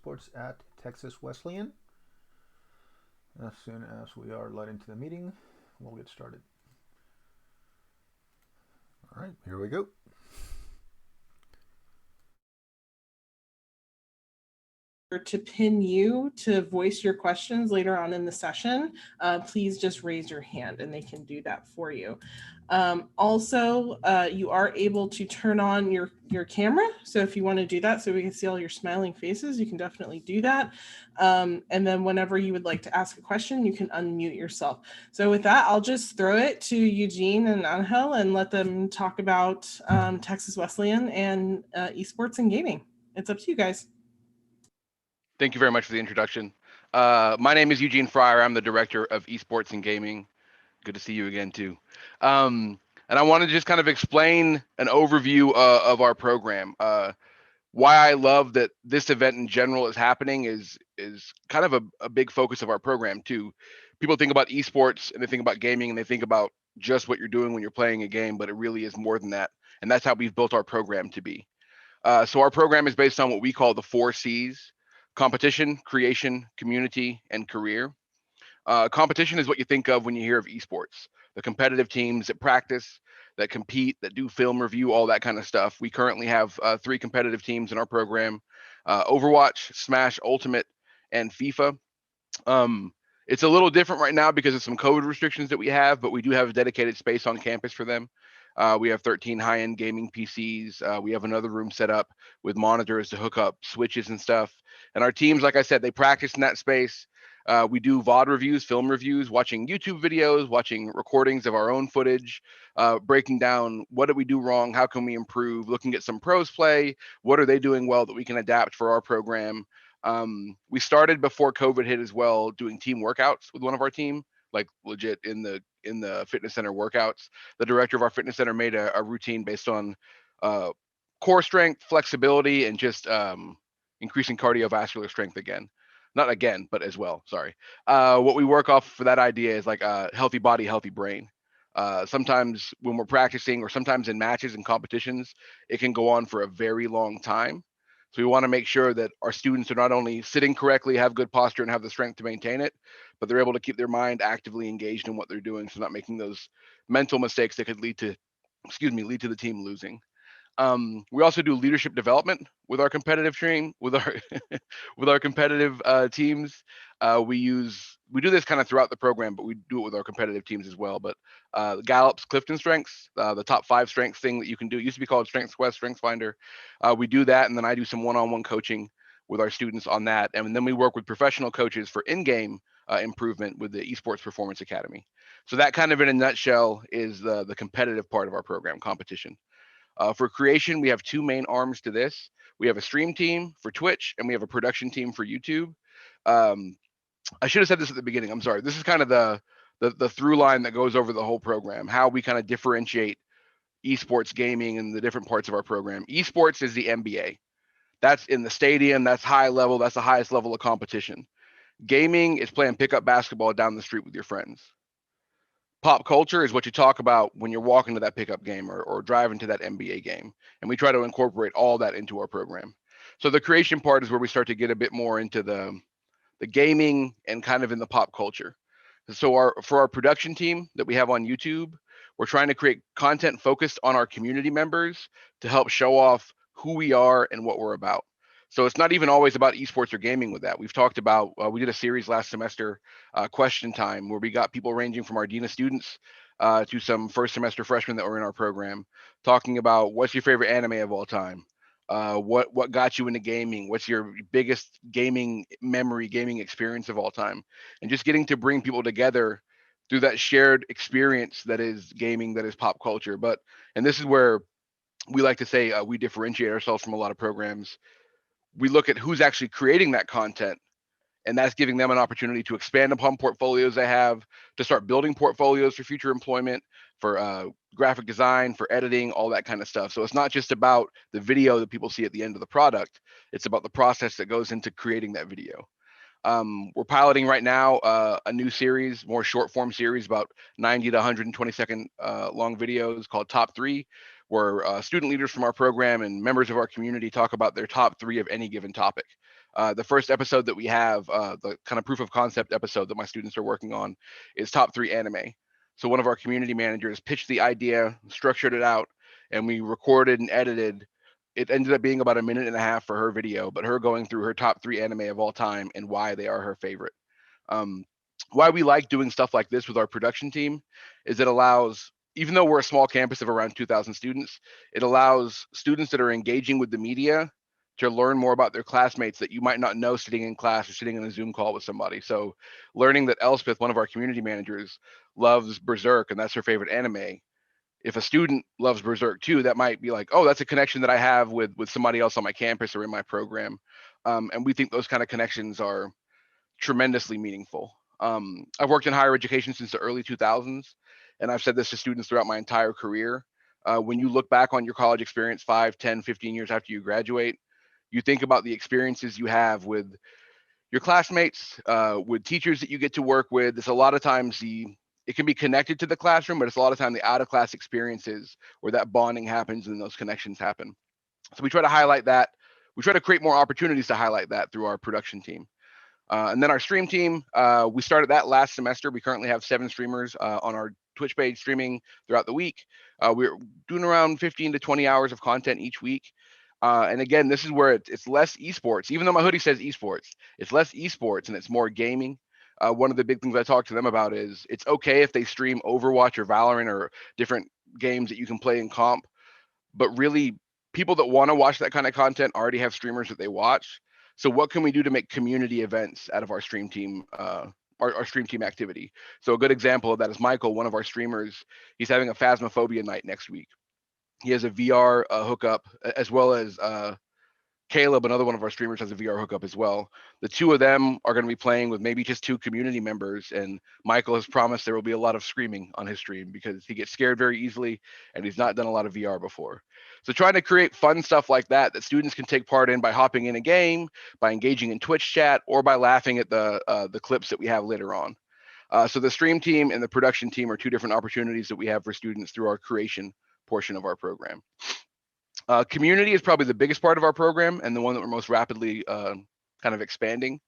eSports at Texas Wesleyan. As soon as we are led into the meeting, we'll get started. All right, here we go. To pin you to voice your questions later on in the session, please just raise your hand and they can do that for you. Also, you are able to turn on your camera. So if you want to do that so we can see all your smiling faces, you can definitely do that. And then whenever you would like to ask a question, you can unmute yourself. So with that, I'll just throw it to Eugene and Angel and let them talk about Texas Wesleyan and esports and gaming. It's up to you guys. Thank you very much for the introduction. My name is Eugene Freier. I'm the director of eSports and gaming. Good to see you again, too. And I want to just kind of explain an overview of our program. Why I love that this event in general is happening is kind of a big focus of our program, too. People think about eSports and they think about gaming and they think about just what you're doing when you're playing a game, but it really is more than that. And that's how we've built our program to be. So our program is based on what we call the 4 C's: competition, creation, community, and career. Competition is what you think of when you hear of esports. The competitive teams that practice, that compete, that do film review, all that kind of stuff. We currently have 3 competitive teams in our program: Overwatch, Smash, Ultimate, and FIFA. It's a little different right now because of some COVID restrictions that we have, but we do have a dedicated space on campus for them. We have 13 high-end gaming PCs. We have another room set up with monitors to hook up switches and stuff. And our teams, like I said, they practice in that space. We do VOD reviews, film reviews, watching YouTube videos, watching recordings of our own footage, breaking down what did we do wrong, how can we improve, looking at some pros play, what are they doing well that we can adapt for our program. We started before COVID hit as well, doing team workouts with one of our team, like legit in the fitness center workouts. The director of our fitness center made a routine based on core strength, flexibility, and just increasing cardiovascular strength again. Not again, but as well. Sorry. What we work off for that idea is like a healthy body, healthy brain. Sometimes when we're practicing, or sometimes in matches and competitions, it can go on for a very long time. So we want to make sure that our students are not only sitting correctly, have good posture, and have the strength to maintain it, but they're able to keep their mind actively engaged in what they're doing, so not making those mental mistakes that could lead to the team losing. We also do leadership development with our competitive team, with our with our competitive teams. We do this kind of throughout the program, but we do it with our competitive teams as well. But Gallup's Clifton Strengths, the top 5 strengths thing that you can do. It used to be called Strengths Quest, Strengths Finder. We do that, and then I do some one-on-one coaching with our students on that, and then we work with professional coaches for in-game improvement with the Esports Performance Academy. So that kind of in a nutshell is the competitive part of our program, competition. For creation, we have 2 main arms to this. We have a stream team for Twitch, and we have a production team for YouTube. Um, I should have said this at the beginning. I'm sorry. This is kind of the through line that goes over the whole program, how we kind of differentiate esports gaming and the different parts of our program. Esports is the NBA. That's in the stadium. That's high level. That's the highest level of competition. Gaming is playing pickup basketball down the street with your friends. Pop culture is what you talk about when you're walking to that pickup game, or driving to that NBA game. And we try to incorporate all that into our program. So the creation part is where we start to get a bit more into the gaming and kind of in the pop culture. So for our production team that we have on YouTube, we're trying to create content focused on our community members to help show off who we are and what we're about. So it's not even always about esports or gaming with that. We've talked about, we did a series last semester, Question Time, where we got people ranging from our Dean of Students to some first semester freshmen that were in our program, talking about what's your favorite anime of all time? What got you into gaming? What's your biggest gaming memory, gaming experience of all time? And just getting to bring people together through that shared experience that is gaming, that is pop culture. And this is where we like to say we differentiate ourselves from a lot of programs. We look at who's actually creating that content, and that's giving them an opportunity to expand upon portfolios they have, to start building portfolios for future employment, for graphic design, for editing, all that kind of stuff. So it's not just about the video that people see at the end of the product. It's about the process that goes into creating that video. We're piloting right now a new series, more short form series, about 90 to 120-second long videos called Top 3, where student leaders from our program and members of our community talk about their top 3 of any given topic. The first episode that we have, the kind of proof of concept episode that my students are working on, is top 3 anime. So one of our community managers pitched the idea, structured it out, and we recorded and edited. It ended up being about a minute and a half for her video, but her going through her top 3 anime of all time and why they are her favorite. Um, why we like doing stuff like this with our production team is it allows, even though we're a small campus of around 2,000 students, it allows students that are engaging with the media to learn more about their classmates that you might not know sitting in class or sitting in a Zoom call with somebody. So learning that Elspeth, one of our community managers, loves Berserk and that's her favorite anime. If a student loves Berserk too, that might be like, oh, that's a connection that I have with somebody else on my campus or in my program. And we think those kind of connections are tremendously meaningful. I've worked in higher education since the early 2000s, and I've said this to students throughout my entire career. When you look back on your college experience 5, 10, 15 years after you graduate, you think about the experiences you have with your classmates, with teachers that you get to work with. It's a lot of times it can be connected to the classroom, but it's a lot of time the out of class experiences where that bonding happens and those connections happen. So we try to highlight that. We try to create more opportunities to highlight that through our production team. And then our stream team, we started that last semester. We currently have 7 streamers on our Twitch page streaming throughout the week. We're doing around 15 to 20 hours of content each week. And again, this is where it's less esports. Even though my hoodie says esports, it's less esports and it's more gaming. One of the big things I talk to them about is it's okay if they stream Overwatch or Valorant or different games that you can play in comp, but really people that want to watch that kind of content already have streamers that they watch. So what can we do to make community events out of our stream team, our stream team activity? So a good example of that is Michael, one of our streamers. He's having a Phasmophobia night next week. He has a VR hookup, as well as Caleb, another one of our streamers, has a VR hookup as well. The two of them are going to be playing with maybe just 2 community members, and Michael has promised there will be a lot of screaming on his stream because he gets scared very easily, and he's not done a lot of VR before. So trying to create fun stuff like that that students can take part in by hopping in a game, by engaging in Twitch chat, or by laughing at the clips that we have later on. So the stream team and the production team are 2 different opportunities that we have for students through our creation portion of our program. Community is probably the biggest part of our program and the one that we're most rapidly kind of expanding.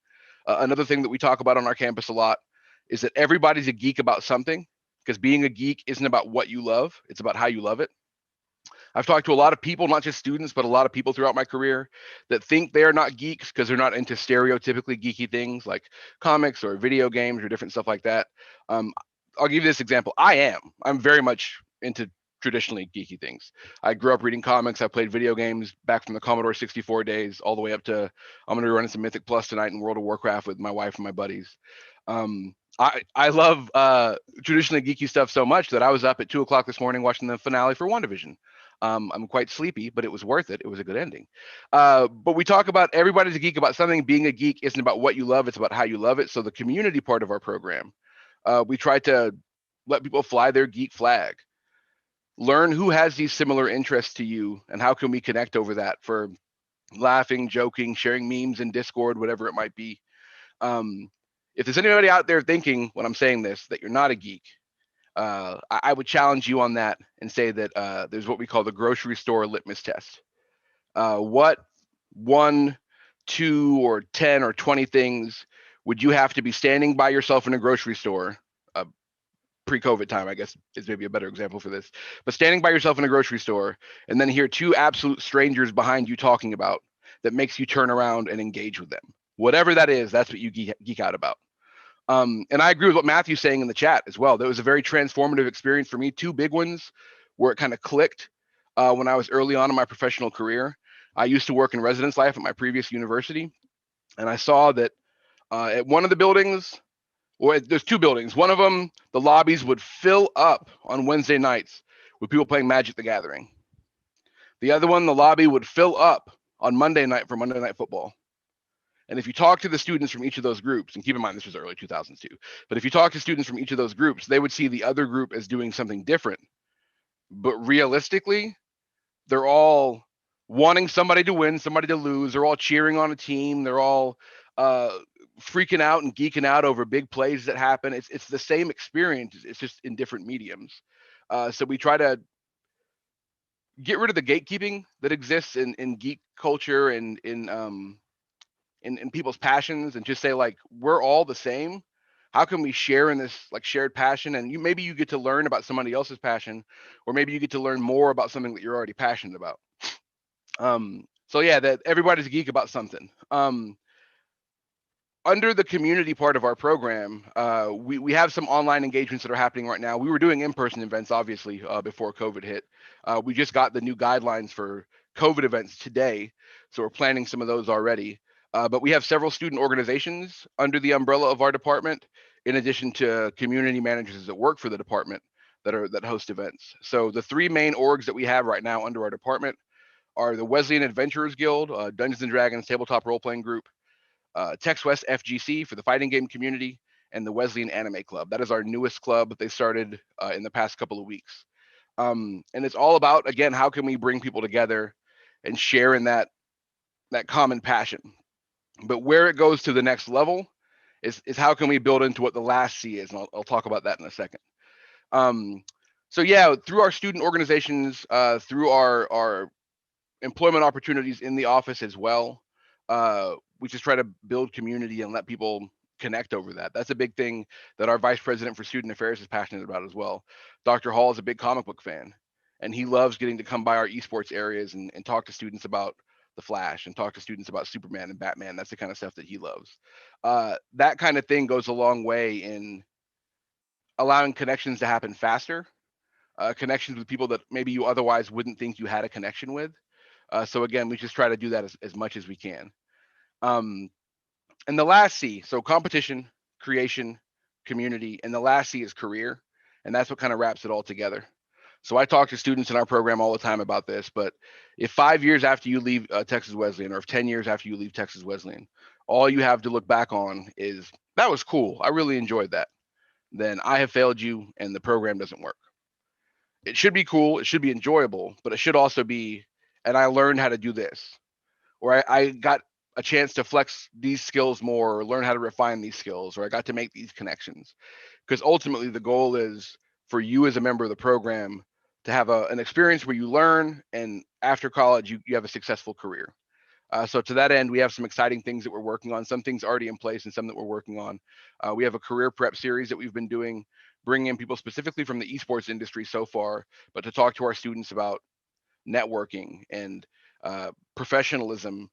Another thing that we talk about on our campus a lot is that everybody's a geek about something, because being a geek isn't about what you love, it's about how you love it. I've talked to a lot of people, not just students, but a lot of people throughout my career that think they are not geeks because they're not into stereotypically geeky things like comics or video games or different stuff like that. I'll give you this example. I'm very much into traditionally geeky things. I grew up reading comics. I played video games back from the Commodore 64 days all the way up to I'm going to be running some Mythic Plus tonight in World of Warcraft with my wife and my buddies. I love traditionally geeky stuff so much that I was up at 2 o'clock this morning watching the finale for WandaVision. I'm quite sleepy, but it was worth it. It was a good ending. But we talk about everybody's a geek about something. Being a geek isn't about what you love, it's about how you love it. So the community part of our program, we try to let people fly their geek flag. Learn who has these similar interests to you and how can we connect over that for laughing, joking, sharing memes in Discord, whatever it might be. If there's anybody out there thinking when I'm saying this that you're not a geek, I would challenge you on that and say that there's what we call the grocery store litmus test. What 1, 2, or 10 or 20 things would you have to be standing by yourself in a grocery store? Pre-COVID time, I guess, is maybe a better example for this. But standing by yourself in a grocery store and then hear 2 absolute strangers behind you talking about that makes you turn around and engage with them. Whatever that is, that's what you geek out about. And I agree with what Matthew's saying in the chat as well. That was a very transformative experience for me. 2 big ones where it kind of clicked when I was early on in my professional career. I used to work in residence life at my previous university, and I saw that at one of the buildings, well, there's 2 buildings. One of them, the lobbies would fill up on Wednesday nights with people playing Magic the Gathering. The other one, the lobby would fill up on Monday night for Monday Night Football. And if you talk to the students from each of those groups, and keep in mind this was early 2000s too, but if you talk to students from each of those groups, they would see the other group as doing something different. But realistically, they're all wanting somebody to win, somebody to lose. They're all cheering on a team. They're all freaking out and geeking out over big plays that happen. It's the same experience. It's just in different mediums. So we try to get rid of the gatekeeping that exists in geek culture and in in people's passions and just say like we're all the same. How can we share in this like shared passion? And maybe you get to learn about somebody else's passion, or maybe you get to learn more about something that you're already passionate about. So yeah, that everybody's a geek about something. Under the community part of our program, we have some online engagements that are happening right now. We were doing in-person events, obviously, before COVID hit. We just got the new guidelines for COVID events today, so we're planning some of those already. But we have several student organizations under the umbrella of our department, in addition to community managers that work for the department that host events. So the three main orgs that we have right now under our department are the Wesleyan Adventurers Guild, Dungeons and Dragons tabletop role-playing group, Texas West FGC for the fighting game community, and the Wesleyan Anime Club. That is our newest club that they started in the past couple of weeks. And it's all about, again, how can we bring people together and share in that common passion. But where it goes to the next level is how can we build into what the last C is, and I'll talk about that in a second. So yeah, through our student organizations, through our employment opportunities in the office as well, we just try to build community and let people connect over that. That's a big thing that our vice president for student affairs is passionate about as well. Dr. Hall is a big comic book fan, and he loves getting to come by our esports areas and talk to students about the Flash and talk to students about Superman and Batman. That's the kind of stuff that he loves. That kind of thing goes a long way in allowing connections to happen faster, connections with people that maybe you otherwise wouldn't think you had a connection with. So again, we just try to do that as much as we can. And the last C, so competition, creation, community, and the last C is career. And that's what kind of wraps it all together. So I talk to students in our program all the time about this, but if 5 years after you leave Texas Wesleyan, or if 10 years after you leave Texas Wesleyan, all you have to look back on is, that was cool, I really enjoyed that, then I have failed you and the program doesn't work. It should be cool, it should be enjoyable, but it should also be, and I learned how to do this, or I got a chance to flex these skills more, or learn how to refine these skills, or I got to make these connections. Because ultimately the goal is for you as a member of the program to have an experience where you learn, and after college you have a successful career. So to that end, we have some exciting things that we're working on, some things already in place and some that we're working on. We have a career prep series that we've been doing, bringing in people specifically from the esports industry so far, but to talk to our students about networking and professionalism.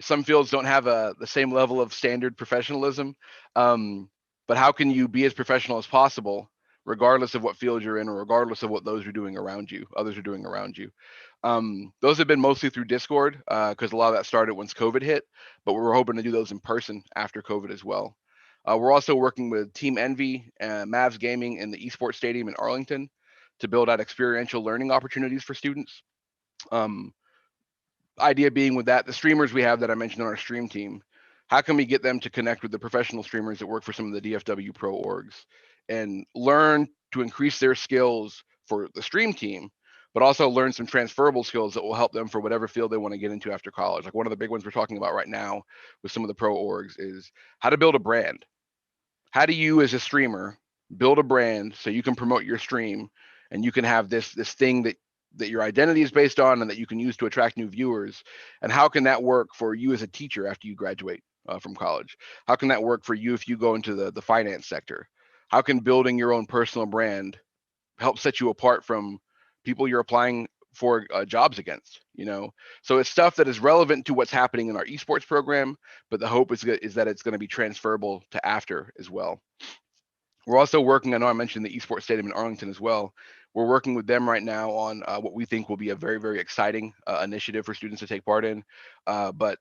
Some fields don't have the same level of standard professionalism, but how can you be as professional as possible regardless of what field you're in, or regardless of what others are doing around you. Those have been mostly through Discord, because a lot of that started once COVID hit, but we're hoping to do those in person after COVID as well. We're also working with Team Envy, Mavs Gaming, and the eSports Stadium in Arlington to build out experiential learning opportunities for students. Idea being with that, the streamers we have that I mentioned on our stream team, how can we get them to connect with the professional streamers that work for some of the DFW pro orgs and learn to increase their skills for the stream team, but also learn some transferable skills that will help them for whatever field they want to get into after college. Like one of the big ones we're talking about right now with some of the pro orgs is how to build a brand. How do you as a streamer build a brand so you can promote your stream and you can have this thing that your identity is based on and that you can use to attract new viewers? And how can that work for you as a teacher after you graduate from college? How can that work for you if you go into the finance sector? How can building your own personal brand help set you apart from people you're applying for jobs against? So it's stuff that is relevant to what's happening in our esports program, but the hope is that it's going to be transferable to after as well. We're also working, I know I mentioned the eSports Stadium in Arlington as well. We're working with them right now on what we think will be a very, very exciting initiative for students to take part in. But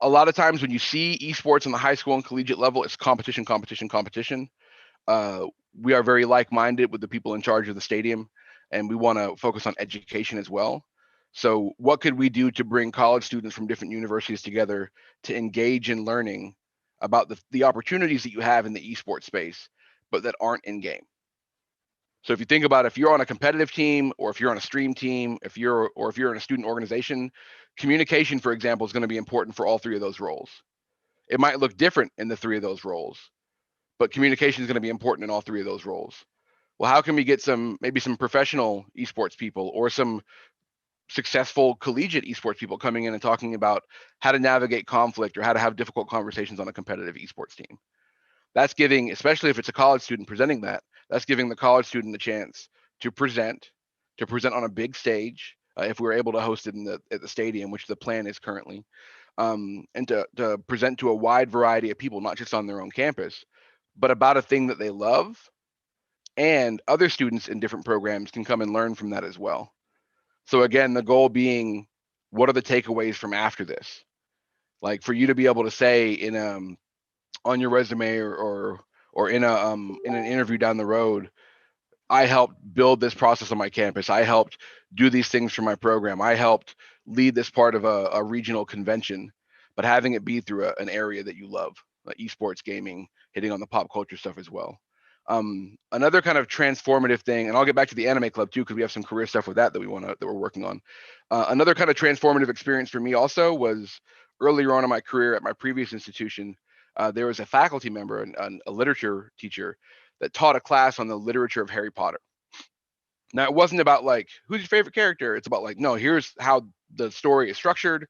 a lot of times when you see esports on the high school and collegiate level, it's competition, competition, competition. We are very like-minded with the people in charge of the stadium, and we want to focus on education as well. So what could we do to bring college students from different universities together to engage in learning about the opportunities that you have in the esports space, but that aren't in game? So if you think about, if you're on a competitive team, or if you're on a stream team, if you're in a student organization, communication, for example, is going to be important for all three of those roles. It might look different in the three of those roles, but communication is going to be important in all three of those roles. Well, how can we get maybe some professional esports people, or some successful collegiate esports people coming in and talking about how to navigate conflict or how to have difficult conversations on a competitive esports team. That's giving, especially if it's a college student presenting that's giving the college student a chance to present, on a big stage, if we were able to host it at the stadium, which the plan is currently, and to present to a wide variety of people, not just on their own campus, but about a thing that they love, and other students in different programs can come and learn from that as well. So again, the goal being, what are the takeaways from after this? Like for you to be able to say in on your resume or in an interview down the road, I helped build this process on my campus. I helped do these things for my program. I helped lead this part of a regional convention, but having it be through an area that you love, like esports gaming, hitting on the pop culture stuff as well. Another kind of transformative thing, and I'll get back to the anime club too, because we have some career stuff with that that we're working on. Another kind of transformative experience for me also was earlier on in my career at my previous institution. There was a faculty member, a literature teacher, that taught a class on the literature of Harry Potter. Now, it wasn't about like, who's your favorite character? It's about like, no, here's how the story is structured.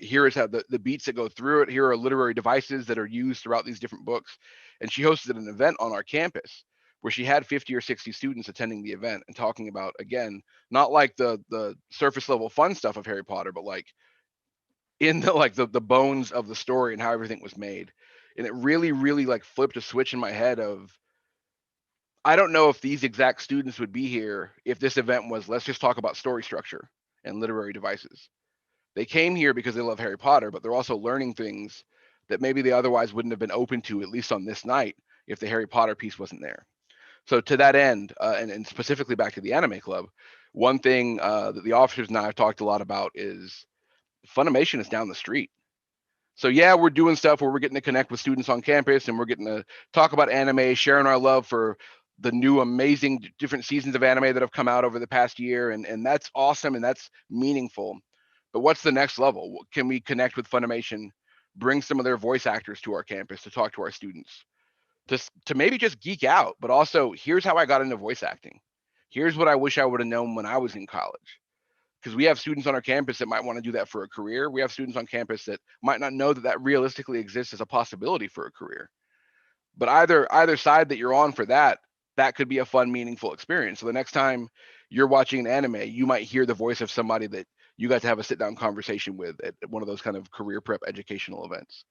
Here is how the beats that go through it. Here are literary devices that are used throughout these different books. And she hosted an event on our campus where she had 50 or 60 students attending the event and talking about, again, not like the surface level fun stuff of Harry Potter, but like in the bones of the story and how everything was made. And it really, really like flipped a switch in my head of, I don't know if these exact students would be here if this event was, let's just talk about story structure and literary devices. They came here because they love Harry Potter, but they're also learning things that maybe they otherwise wouldn't have been open to, at least on this night, if the Harry Potter piece wasn't there. So to that end, and specifically back to the anime club, one thing that the officers and I have talked a lot about is Funimation is down the street. So yeah, we're doing stuff where we're getting to connect with students on campus and we're getting to talk about anime, sharing our love for the new amazing different seasons of anime that have come out over the past year, and that's awesome and that's meaningful. But what's the next level? Can we connect with Funimation, bring some of their voice actors to our campus to talk to our students, to maybe just geek out, but also here's how I got into voice acting. Here's what I wish I would have known when I was in college, because we have students on our campus that might want to do that for a career. We have students on campus that might not know that that realistically exists as a possibility for a career. But either side that you're on for that, that could be a fun, meaningful experience. So the next time you're watching an anime, you might hear the voice of somebody that you got to have a sit down conversation with at one of those kind of career prep educational events.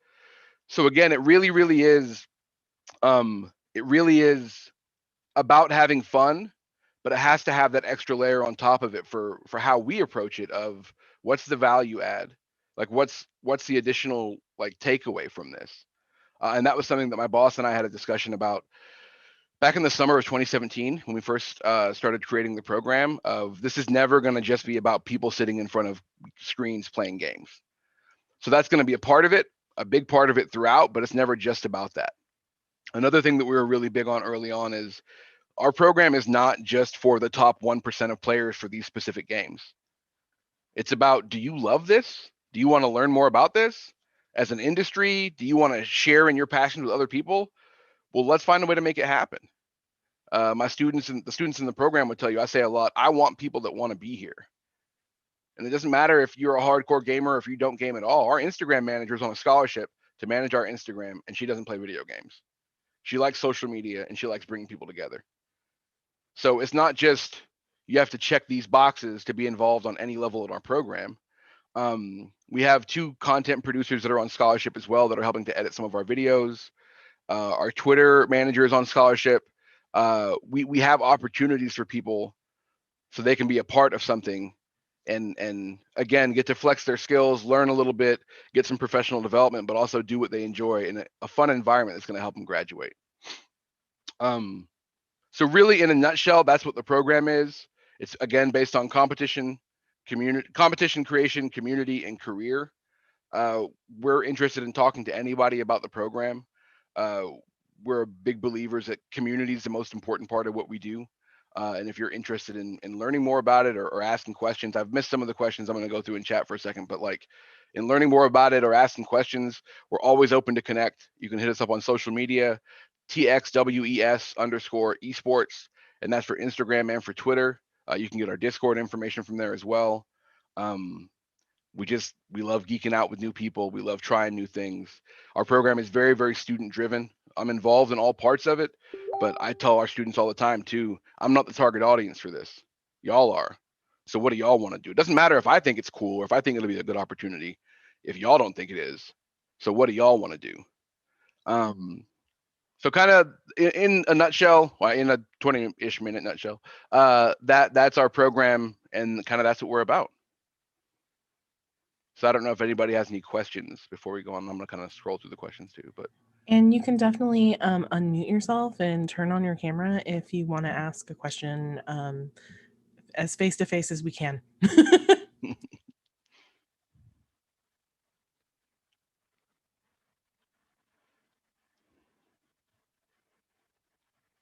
So again, it really is about having fun, but it has to have that extra layer on top of it for how we approach it of what's the value add, like what's the additional like takeaway from this. And that was something that my boss and I had a discussion about back in the summer of 2017 when we first started creating the program. Of this is never going to just be about people sitting in front of screens playing games. So that's going to be a part of it, a big part of it throughout, but it's never just about that. Another thing that we were really big on early on is our program is not just for the top 1% of players for these specific games. It's about, do you love this? Do you want to learn more about this as an industry? Do you want to share in your passions with other people? Well, let's find a way to make it happen. My students and the students in the program would tell you, I say a lot, I want people that want to be here. And it doesn't matter if you're a hardcore gamer or if you don't game at all. Our Instagram manager is on a scholarship to manage our Instagram, and she doesn't play video games. She likes social media and she likes bringing people together. So it's not just you have to check these boxes to be involved on any level in our program. We have 2 content producers that are on scholarship as well that are helping to edit some of our videos. Our Twitter manager is on scholarship. We have opportunities for people so they can be a part of something and again get to flex their skills, learn a little bit, get some professional development, but also do what they enjoy in a fun environment that's going to help them graduate. So really, in a nutshell, that's what the program is. It's again based on competition, competition creation, community, and career. We're interested in talking to anybody about the program. Uh, we're big believers that community is the most important part of what we do. And if you're interested in learning more about it or asking questions, I've missed some of the questions I'm going to go through in chat for a second, but like in learning more about it or asking questions, we're always open to connect. You can hit us up on social media, TXWES _esports, and that's for Instagram and for Twitter. You can get our Discord information from there as well. We love geeking out with new people. We love trying new things. Our program is very, very student driven. I'm involved in all parts of it, but I tell our students all the time too, I'm not the target audience for this. Y'all are. So what do y'all want to do? It doesn't matter if I think it's cool or if I think it'll be a good opportunity if y'all don't think it is. So what do y'all want to do? So kind of in a nutshell, well, in a 20-ish minute nutshell, that's our program, and kind of that's what we're about. So I don't know if anybody has any questions before we go on. I'm gonna kind of scroll through the questions too, but. And you can definitely unmute yourself and turn on your camera if you want to ask a question as face-to-face as we can.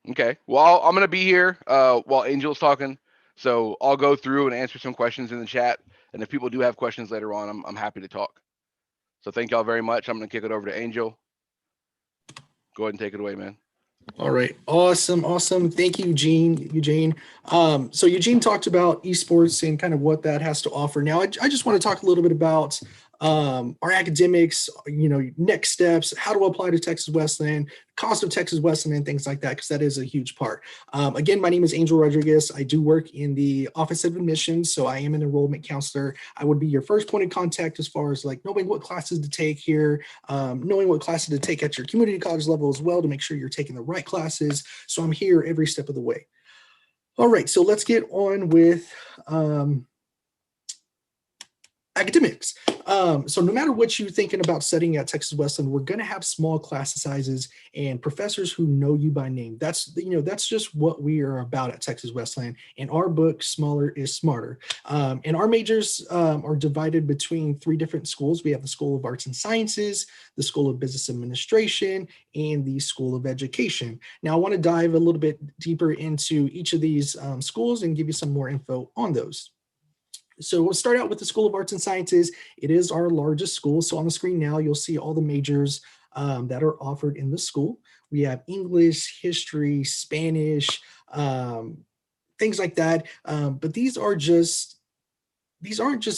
Okay. Well, I'm gonna be here while Angel's talking, so I'll go through and answer some questions in the chat. And if people do have questions later on, I'm happy to talk. So thank y'all very much. I'm gonna kick it over to Angel. Go ahead and take it away, man. All right. Awesome. Thank you, Eugene. So Eugene talked about esports and kind of what that has to offer. Now, I just want to talk a little bit about our academics, next steps, how to apply to Texas Wesleyan, cost of Texas Wesleyan, and things like that, because that is a huge part. Again, my name is Angel Rodriguez. I do work in the Office of Admissions, so I am an enrollment counselor. I would be your first point of contact as far as like knowing what classes to take here, knowing what classes to take at your community college level as well to make sure you're taking the right classes. So I'm here every step of the way. All right, so let's get on with academics. So no matter what you're thinking about studying at Texas Wesleyan, we're going to have small class sizes and professors who know you by name. That's just what we are about at Texas Wesleyan. In our book, smaller is smarter. And our majors are divided between 3 different schools. We have the School of Arts and Sciences, the School of Business Administration, and the School of Education. Now, I want to dive a little bit deeper into each of these schools and give you some more info on those. So we'll start out with the School of Arts and Sciences. It is our largest school. So on the screen now, you'll see all the majors that are offered in the school. We have English, history, Spanish, things like that. But these aren't just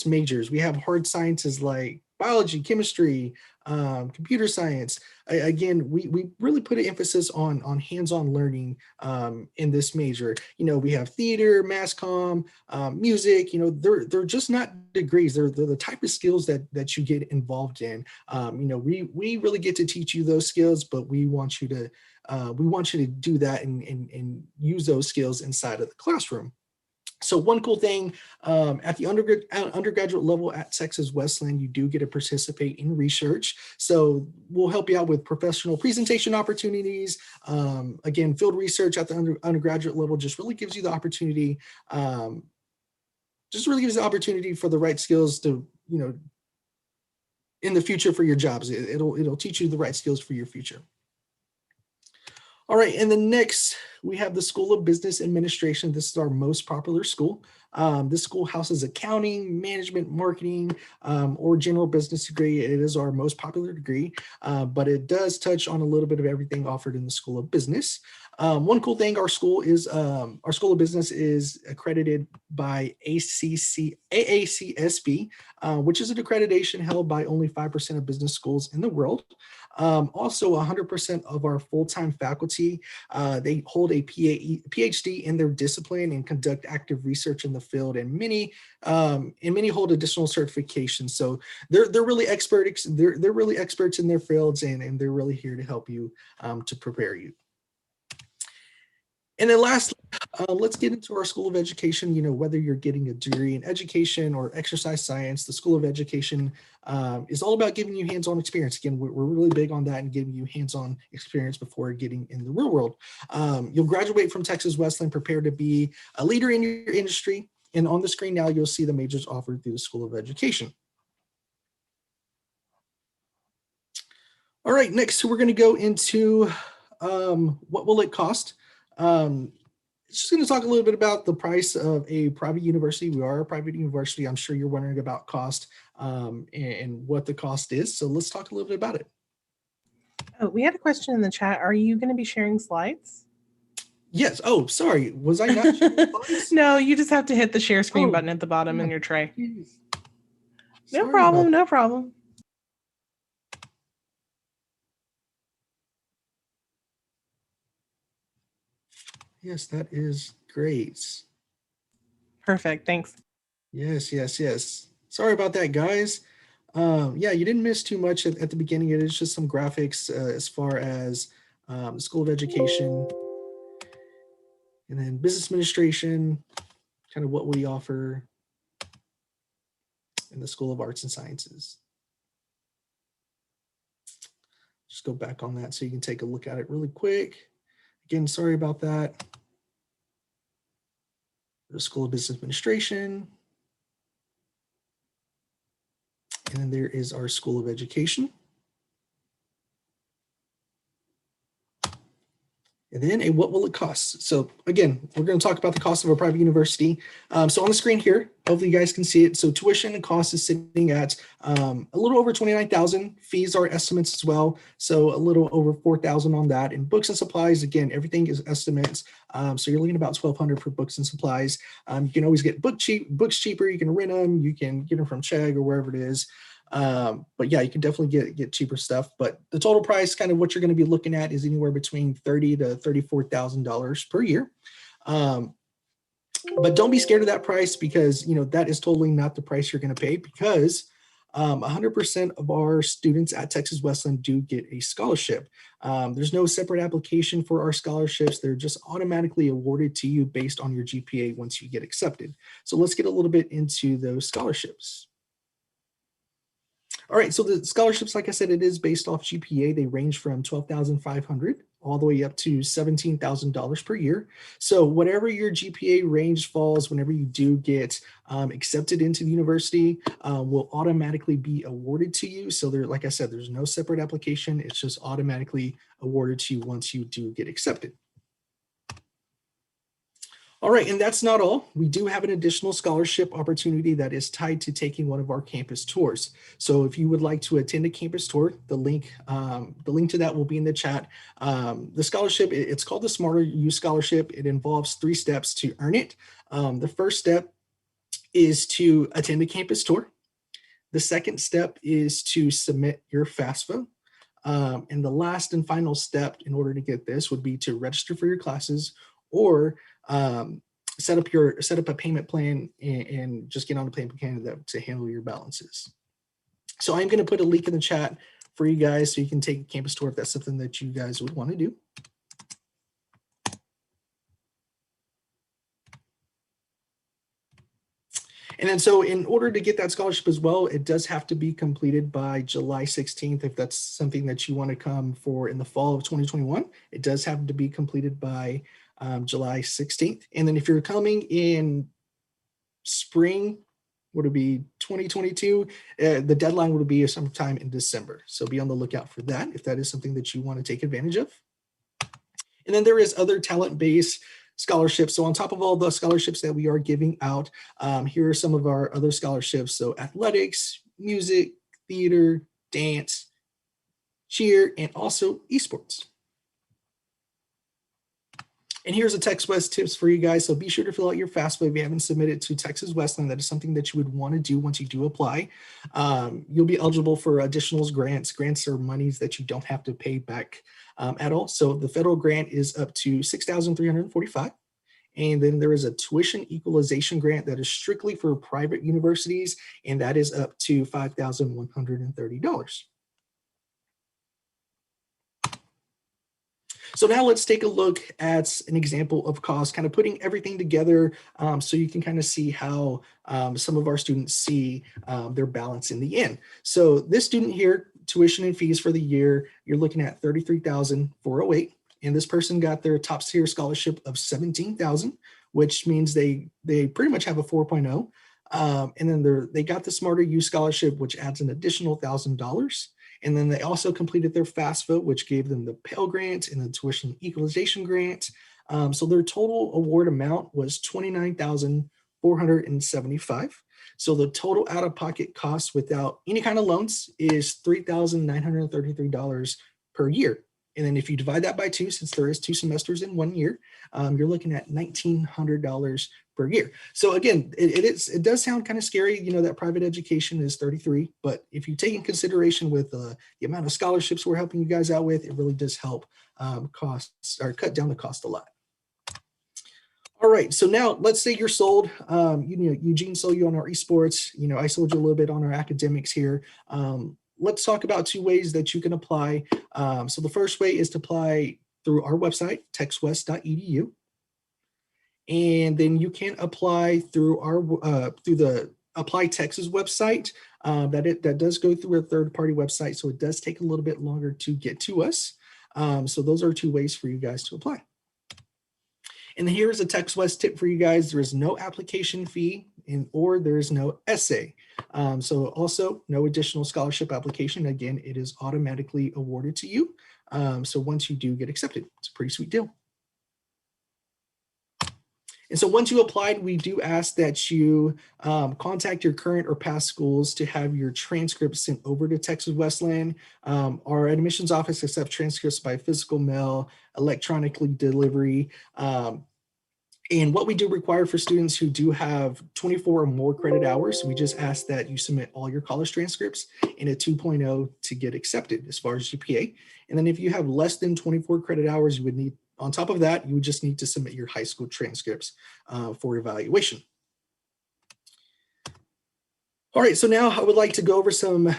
majors. We have hard sciences like biology, chemistry, computer science. Again, we really put an emphasis on hands-on learning in this major. We have theater, mass comm, music. They're just not degrees. They're the type of skills that you get involved in. We really get to teach you those skills, but we want you to do that and use those skills inside of the classroom. So one cool thing at the undergraduate level at Texas Wesleyan, you do get to participate in research. So we'll help you out with professional presentation opportunities. Again, field research at the undergraduate level just really gives you the opportunity, for the right skills to, in the future for your jobs. It'll teach you the right skills for your future. All right, and then next we have the School of Business Administration. This is our most popular school. This school houses accounting, management, marketing, or general business degree. It is our most popular degree, but it does touch on a little bit of everything offered in the School of Business. One cool thing, our School of Business is accredited by AACSB, which is an accreditation held by only 5% of business schools in the world. Also, 100% of our full-time faculty, they hold a PhD in their discipline and conduct active research in the field, and many hold additional certifications. So they're really experts. They're really experts in their fields, and they're really here to help you to prepare you. And then lastly, let's get into our School of Education. Whether you're getting a degree in education or exercise science, the School of Education is all about giving you hands-on experience. Again, we're really big on that and giving you hands-on experience before getting in the real world. You'll graduate from Texas Wesleyan prepared to be a leader in your industry. And on the screen now, you'll see the majors offered through the School of Education. All right, next we're going to go into what will it cost. Just going to talk a little bit about the price of a private university. We are a private university. I'm sure you're wondering about cost and what the cost is. So let's talk a little bit about it. Oh, we had a question in the chat. Are you going to be sharing slides? Yes. Oh, sorry. Was I not sharing slides? No, you just have to hit the share screen button at the bottom in your tray. No Sorry problem. about No problem. Yes, that is great. Perfect. Thanks. Yes, yes, yes. Sorry about that, guys. Yeah, you didn't miss too much at the beginning. It is just some graphics as far as the School of Education and then business administration, kind of what we offer in the School of Arts and Sciences. Just go back on that so you can take a look at it really quick. Again, sorry about that. The School of Business Administration. And then there is our School of Education. And then what will it cost? So again, we're going to talk about the cost of a private university. So on the screen here, hopefully you guys can see it. So tuition and cost is sitting at a little over $29,000. Fees are estimates as well. So a little over $4,000 on that. And books and supplies, again, everything is estimates. So you're looking at about $1,200 for books and supplies. You can always get books cheaper. You can rent them. You can get them from Chegg or wherever it is. But yeah, you can definitely get cheaper stuff. But the total price, kind of what you're going to be looking at, is anywhere between $30,000 to $34,000 per year. But don't be scared of that price, because that is totally not the price you're going to pay, because 100% of our students at Texas Wesleyan do get a scholarship. There's no separate application for our scholarships. They're just automatically awarded to you based on your GPA once you get accepted. So let's get a little bit into those scholarships. All right, so the scholarships, like I said, it is based off GPA. They range from $12,500 all the way up to $17,000 per year. So whatever your GPA range falls, whenever you do get accepted into the university, will automatically be awarded to you. So there, like I said, there's no separate application. It's just automatically awarded to you once you do get accepted. All right, and that's not all. We do have an additional scholarship opportunity that is tied to taking one of our campus tours. So if you would like to attend a campus tour, the link to that will be in the chat. The scholarship, it's called the Smarter You Scholarship. It involves 3 steps to earn it. The first step is to attend a campus tour. The second step is to submit your FAFSA. And the last and final step in order to get this would be to register for your classes, or set up a payment plan and just get on the payment plan to handle your balances. So I'm going to put a link in the chat for you guys so you can take a campus tour if that's something that you guys would want to do. And then so in order to get that scholarship as well, it does have to be completed by July 16th. If that's something that you want to come for in the fall of 2021, it does have to be completed by July 16th. And then if you're coming in spring, would it be 2022? The deadline would be sometime in December. So be on the lookout for that if that is something that you want to take advantage of. And then there is other talent-based scholarships. So on top of all the scholarships that we are giving out, here are some of our other scholarships. So athletics, music, theater, dance, cheer, and also eSports. And here's a Texas West tips for you guys. So be sure to fill out your FAFSA if you haven't submitted to Texas Wesleyan. That is something that you would want to do once you do apply. You'll be eligible for additional grants. Grants are monies that you don't have to pay back at all. So the federal grant is up to $6,345. And then there is a tuition equalization grant that is strictly for private universities, and that is up to $5,130. So now let's take a look at an example of cost, kind of putting everything together so you can kind of see how some of our students see their balance in the end. So this student here, tuition and fees for the year, you're looking at $33,408. And this person got their top tier scholarship of $17,000, which means they pretty much have a 4.0. And then they got the Smarter You Scholarship, which adds an additional $1,000. And then they also completed their FAFSA, which gave them the Pell Grant and the Tuition Equalization Grant. So their total award amount was $29,475. So the total out-of-pocket cost without any kind of loans is $3,933 per year. And then if you divide that by 2, since there is 2 semesters in 1 year, you're looking at $1,900 per year. So again, it does sound kind of scary, that private education is 33, but if you take in consideration with the amount of scholarships we're helping you guys out with, it really does help costs or cut down the cost a lot. All right, so now let's say you're sold. Eugene sold you on our esports. I sold you a little bit on our academics here. Let's talk about 2 ways that you can apply. So the first way is to apply through our website, texwest.edu. And then you can apply through through the Apply Texas website. That does go through a third-party website, so it does take a little bit longer to get to us. So those are 2 ways for you guys to apply. And here's a Texas West tip for you guys. There is no application fee or there is no essay. So also no additional scholarship application. Again, it is automatically awarded to you. So once you do get accepted, it's a pretty sweet deal. And so once you applied, we do ask that you contact your current or past schools to have your transcripts sent over to Texas Wesleyan. Our admissions office accepts transcripts by physical mail, electronically delivery. And what we do require for students who do have 24 or more credit hours, we just ask that you submit all your college transcripts in a 2.0 to get accepted as far as GPA. And then if you have less than 24 credit hours, you would need, on top of that, you would just need to submit your high school transcripts for evaluation. All right, so now I would like to go over some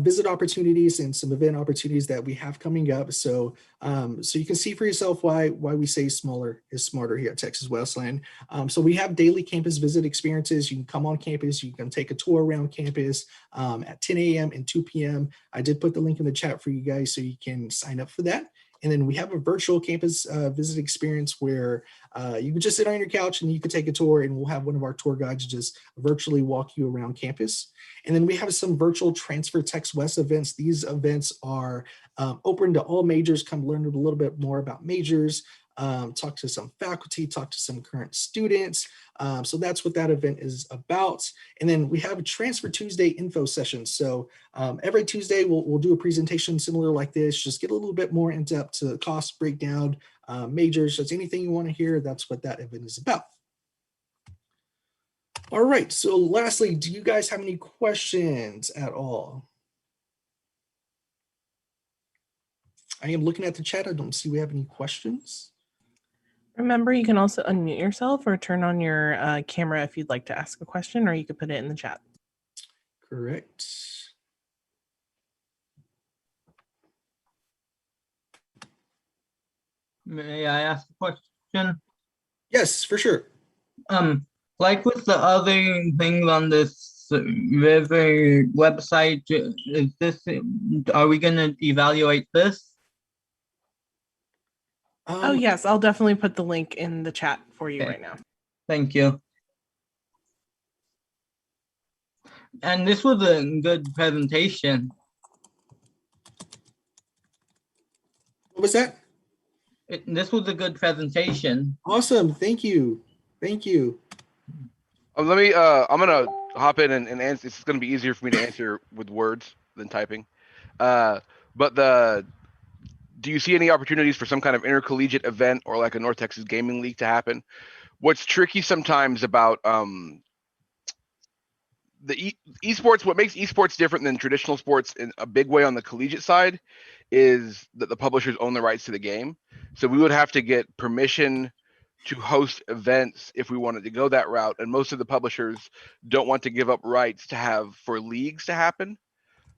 visit opportunities and some event opportunities that we have coming up. So you can see for yourself why we say smaller is smarter here at Texas Wesleyan. So we have daily campus visit experiences. You can come on campus, you can take a tour around campus at 10 a.m. and 2 p.m. I did put the link in the chat for you guys so you can sign up for that. And then we have a virtual campus visit experience where you can just sit on your couch and you can take a tour, and we'll have one of our tour guides just virtually walk you around campus. And then we have some virtual Transfer Tex West events. These events are open to all majors. Come learn a little bit more about majors, talk to some faculty, talk to some current students. So that's what that event is about. And then we have a Transfer Tuesday info session. So every Tuesday we'll do a presentation similar like this, just get a little bit more in depth to cost breakdown, majors, just anything you want to hear. That's what that event is about. All right, so lastly, do you guys have any questions at all? I am looking at the chat. I don't see we have any questions. Remember, you can also unmute yourself or turn on your camera if you'd like to ask a question, or you could put it in the chat. Correct. May I ask a question? Yes, for sure. Like with the other things on this River website, is this, are we going to evaluate this? Oh, yes, I'll definitely put the link in the chat for you Okay. right now. Thank you. And this was a good presentation. What was that? This was a good presentation. Awesome. Thank you. Thank you. Let me, I'm gonna hop in and answer. It's gonna be easier for me to answer with words than typing. Do you see any opportunities for some kind of intercollegiate event or like a North Texas Gaming League to happen? What's tricky sometimes about the esports, what makes esports different than traditional sports in a big way on the collegiate side is that the publishers own the rights to the game. So we would have to get permission to host events if we wanted to go that route. And most of the publishers don't want to give up rights to have for leagues to happen.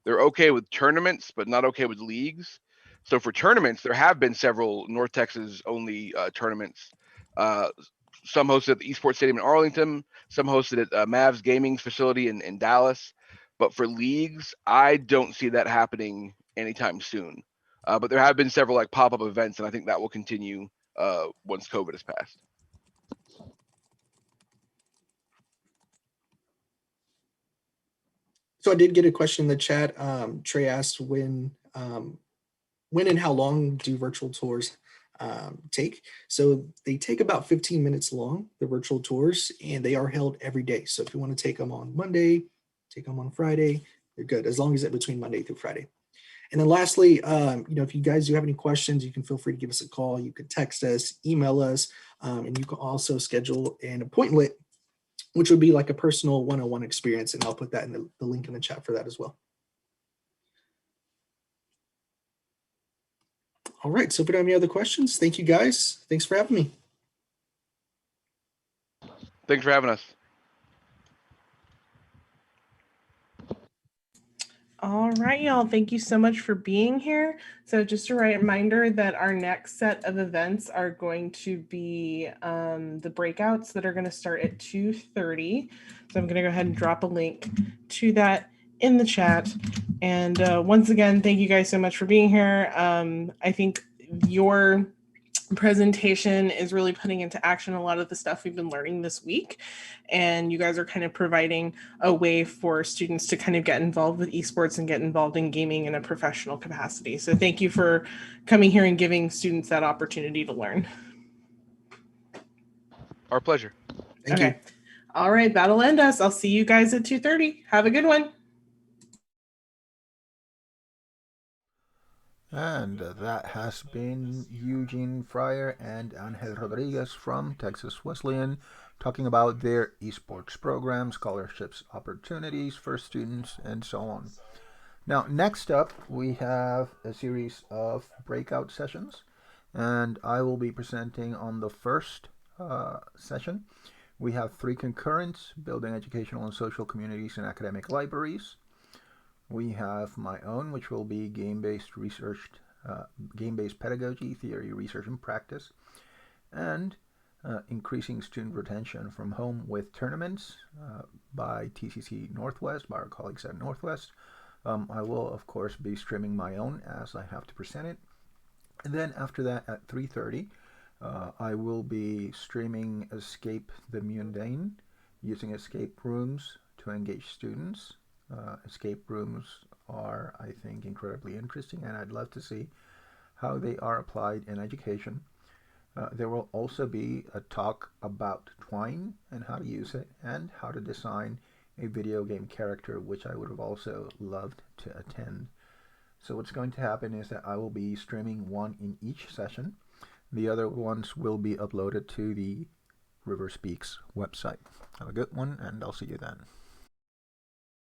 They're okay with tournaments, but not okay with leagues. So for tournaments, there have been several North Texas only tournaments. Some hosted at the eSports Stadium in Arlington, some hosted at Mavs Gaming's facility in Dallas. But for leagues, I don't see that happening anytime soon. But there have been several like pop-up events, and I think that will continue once COVID has passed. So I did get a question in the chat. Trey asked when and how long do virtual tours take? So they take about 15 minutes long, the virtual tours, and they are held every day. So if you want to take them on Monday, take them on Friday, you're good, as long as it's between Monday through Friday. And then lastly, if you guys do have any questions, you can feel free to give us a call. You can text us, email us, and you can also schedule an appointment, which would be like a personal one-on-one experience. And I'll put that in the link in the chat for that as well. All right. So if you don't have any other questions, thank you guys. Thanks for having me. Thanks for having us. All right, y'all. Thank you so much for being here. So just a reminder that our next set of events are going to be the breakouts that are going to start at 2:30. So I'm going to go ahead and drop a link to that in the chat. And once again, thank you guys so much for being here. I think your presentation is really putting into action a lot of the stuff we've been learning this week, and you guys are kind of providing a way for students to kind of get involved with esports and get involved in gaming in a professional capacity. So thank you for coming here and giving students that opportunity to learn. Our pleasure. Thank you. All right, that'll end us. I'll see you guys at 2:30. Have a good one. And that has been Eugene Freier and Angel Rodriguez from Texas Wesleyan talking about their esports program, scholarships, opportunities for students, and so on. Now, next up, we have a series of breakout sessions, and I will be presenting on the first session. We have 3 concurrents: building educational and social communities in academic libraries. We have my own, which will be game-based research, game-based pedagogy, theory, research, and practice, and increasing student retention from home with tournaments by TCC Northwest, by our colleagues at Northwest. I will, of course, be streaming my own as I have to present it. And then after that, at 3:30, I will be streaming Escape the Mundane, using escape rooms to engage students. Escape rooms are, I think, incredibly interesting, and I'd love to see how they are applied in education. There will also be a talk about Twine and how to use it, and how to design a video game character, which I would have also loved to attend. So what's going to happen is that I will be streaming one in each session. The other ones will be uploaded to the River Speaks website. Have a good one, and I'll see you then.